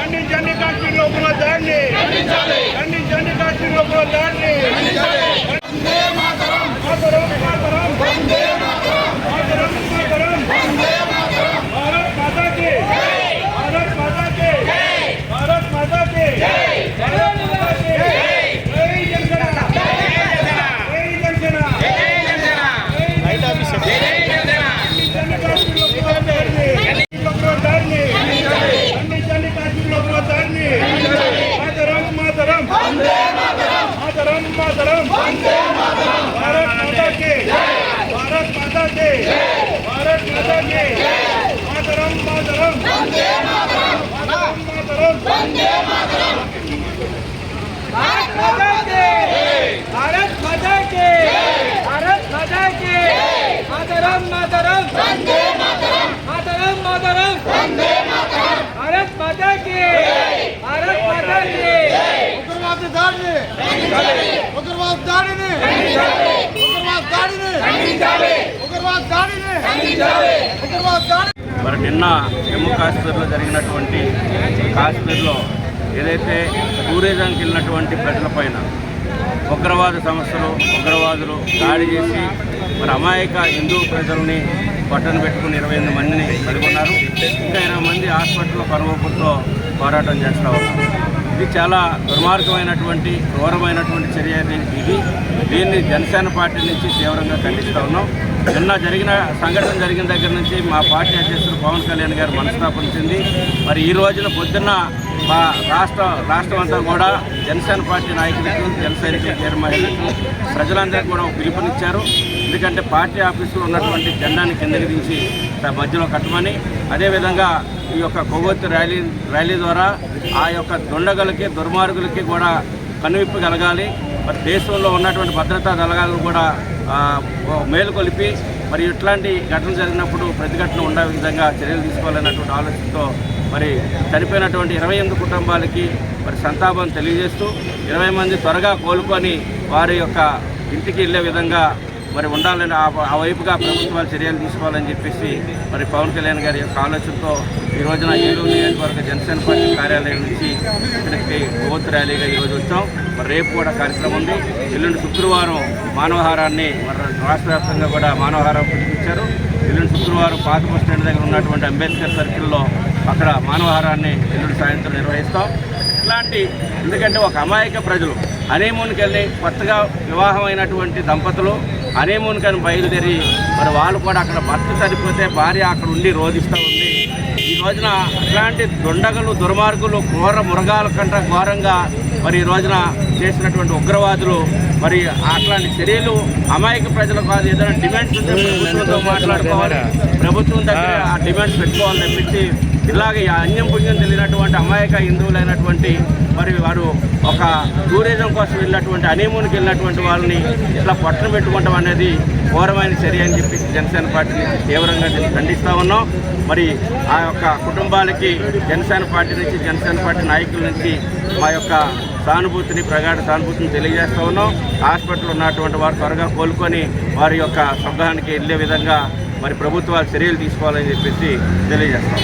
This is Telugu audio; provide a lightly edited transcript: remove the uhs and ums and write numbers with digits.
ఖండించండి కాశ్మీర్లో ఉగ్రవాదాన్ని, ఖండించండి కాశ్మీర్లో ఉగ్రవాదాన్ని. వందే మాతరం, మాతరం, మాతరం, వందే మాతరం, మాతరం, మాతరం, వందే మాతరం. భారత్ మాతా కీ జై, భారత్ మాతా కీ జై, భారత్ మాతా కీ జై, భారత్ మాతా కీ జై. జై జనసేన, జై జనసేన, జై జనసేన, జై జనసేన, రైట్ ఆఫీసర్, జై జనసేన. ఖండించండి కాశ్మీర్లో ఉగ్రవాదాన్ని, ఉగ్రవాదాన్ని, ఖండించండి కాశ్మీర్లో ఉగ్రవాదాన్ని. మాతరం, మాతరం, వందే మాతరం, మాతరం, మాతరం, వందే మాతరం. భారత్ మాతా కీ జై, భారత్ మాతా కీ జై, భారత్ మాతా కీ జై. మాతరం, మాతరం, వందే మాతరం, మాతరం, మాతరం, వందే మాతరం. భారత్ మాతా కీ జై, భారత్ మాతా కీ జై, భారత్ మాతా కీ జై. మాతరం, మాతరం, వందే మాతరం, మాతరం, మాతరం, వందే మాతరం. భారత్ మాతా కీ జై, భారత్ మాతా కీ జై. ఉగ్రవాద దాడిని ఖండించాలి, ఉగ్రవాద దాడిని ఖండించాలి, ఉగ్రవాద దాడిని ఖండించాలి, ఉగ్రవాద దాడిని ఖండించాలి, ఉగ్రవాద దాడి. మరి నిన్న జమ్మూ కాశ్మీర్లో జరిగినటువంటి కాశ్మీర్లో ఏదైతే టూరిజంకి వెళ్ళినటువంటి ప్రజలపైన ఉగ్రవాద సంస్థలు ఉగ్రవాదులు దాడి చేసి మరి అమాయక హిందూ ప్రజల్ని పట్టణ పెట్టుకుని 28 మందిని కనుగొన్నారు. ఇంకా 20 మంది హాస్పిటల్లో కనుగొప్పుతో పోరాటం చేస్తూ ఉన్నారు. ఇది చాలా దుర్మార్గమైనటువంటి క్రూరమైనటువంటి చర్య ఇది. దీన్ని జనసేన పార్టీ నుంచి తీవ్రంగా ఖండిస్తూ ఉన్నాం. నిన్న సంఘటన జరిగిన దగ్గర నుంచి మా పార్టీ అధ్యక్షుడు పవన్ కళ్యాణ్ గారు మనస్తాపం చెంది మరి ఈ రోజున పొద్దున్న మా రాష్ట్రం అంతా కూడా జనసేన పార్టీ నాయకులకు, జన సైనికులకు, వీర మహిళలకు, ప్రజలందరికీ కూడా ఒక పిలుపునిచ్చారు. ఎందుకంటే పార్టీ ఆఫీసులో ఉన్నటువంటి జెండాని కిందకి దించి మధ్యలో కట్టమని, అదేవిధంగా ఈ యొక్క కొవ్వొత్తి ర్యాలీ ద్వారా ఆ యొక్క దుండగులకి దుర్మార్గులకి కూడా కనువిప్పు కలగాలి. మరి దేశంలో ఉన్నటువంటి భద్రతా దళాలను కూడా మేలుకొలిపి మరి ఇట్లాంటి ఘటన జరిగినప్పుడు ప్రతిఘటన ఉండే విధంగా చర్యలు తీసుకోవాలన్నటువంటి ఆలోచనతో మరి చనిపోయినటువంటి 28 కుటుంబాలకి మరి సంతాపం తెలియజేస్తూ 20 మంది త్వరగా కోలుకొని వారి యొక్క ఇంటికి వెళ్ళే విధంగా మరి ఉండాలని ఆ వైపుగా ప్రభుత్వాలు చర్యలు తీసుకోవాలని చెప్పేసి మరి పవన్ కళ్యాణ్ గారి యొక్క ఆలోచనతో ఈ రోజున ఏలూరు నియోజకవర్గ జనసేన పార్టీ కార్యాలయం నుంచి ఇక్కడికి కొవ్వొత్తి ర్యాలీగా ఈరోజు వచ్చాం. మరి రేపు కూడా కార్యక్రమం ఉంది. ఎల్లుండి శుక్రవారం మానవహారాన్ని మరి రాష్ట్ర వ్యాప్తంగా కూడా మానవహారం పిలిపించారు. ఎల్లుండి శుక్రవారం పాత బస్ స్టాండ్ దగ్గర ఉన్నటువంటి అంబేద్కర్ సర్కిల్లో అక్కడ మానవహారాన్ని ఎల్లుండి సాయంత్రం నిర్వహిస్తాం. ఎందుకంటే ఒక అమాయక ప్రజలు హనీమూన్కి వెళ్ళి కొత్తగా వివాహం అయినటువంటి దంపతులు హనీమూన్కి అని బయలుదేరి మరి వాళ్ళు కూడా అక్కడ భర్త చనిపోతే భార్య అక్కడ ఉండి రోధిస్తూ ఉంది. ఈ రోజున అట్లాంటి దుండగులు దుర్మార్గులు క్రూర మృగాల కంటే ఘోరంగా మరి ఈ రోజున చేసినటువంటి ఉగ్రవాదులు మరి అట్లాంటి చర్యలు అమాయక ప్రజలు కాదు. ఏదైనా డిమాండ్స్ ఉంటే ప్రభుత్వంతో మాట్లాడుకోవాలి, ప్రభుత్వం దగ్గర ఆ డిమాండ్స్ పెట్టుకోవాలని తెప్పించి ఇలాగే అన్యం పుణ్యం తెలియనటువంటి అమాయక హిందువులైనటువంటి మరి వారు ఒక టూరిజం కోసం వెళ్ళినటువంటి హనీమూన్కి వెళ్ళినటువంటి వాళ్ళని ఇట్లా పట్టణ పెట్టుకోవడం అనేది ఘోరమైన చర్య అని చెప్పి జనసేన పార్టీ నుంచి తీవ్రంగా ఖండిస్తూ ఉన్నాం. మరి ఆ యొక్క కుటుంబాలకి జనసేన పార్టీ నుంచి జనసేన పార్టీ నాయకుల నుంచి మా యొక్క ప్రగాఢ సానుభూతిని తెలియజేస్తూ ఉన్నాం. హాస్పిటల్లో ఉన్నటువంటి వారు త్వరగా కోలుకొని వారి యొక్క స్వగృహానికి వెళ్ళే విధంగా మరి ప్రభుత్వాలు చర్యలు తీసుకోవాలని చెప్పేసి తెలియజేస్తాం.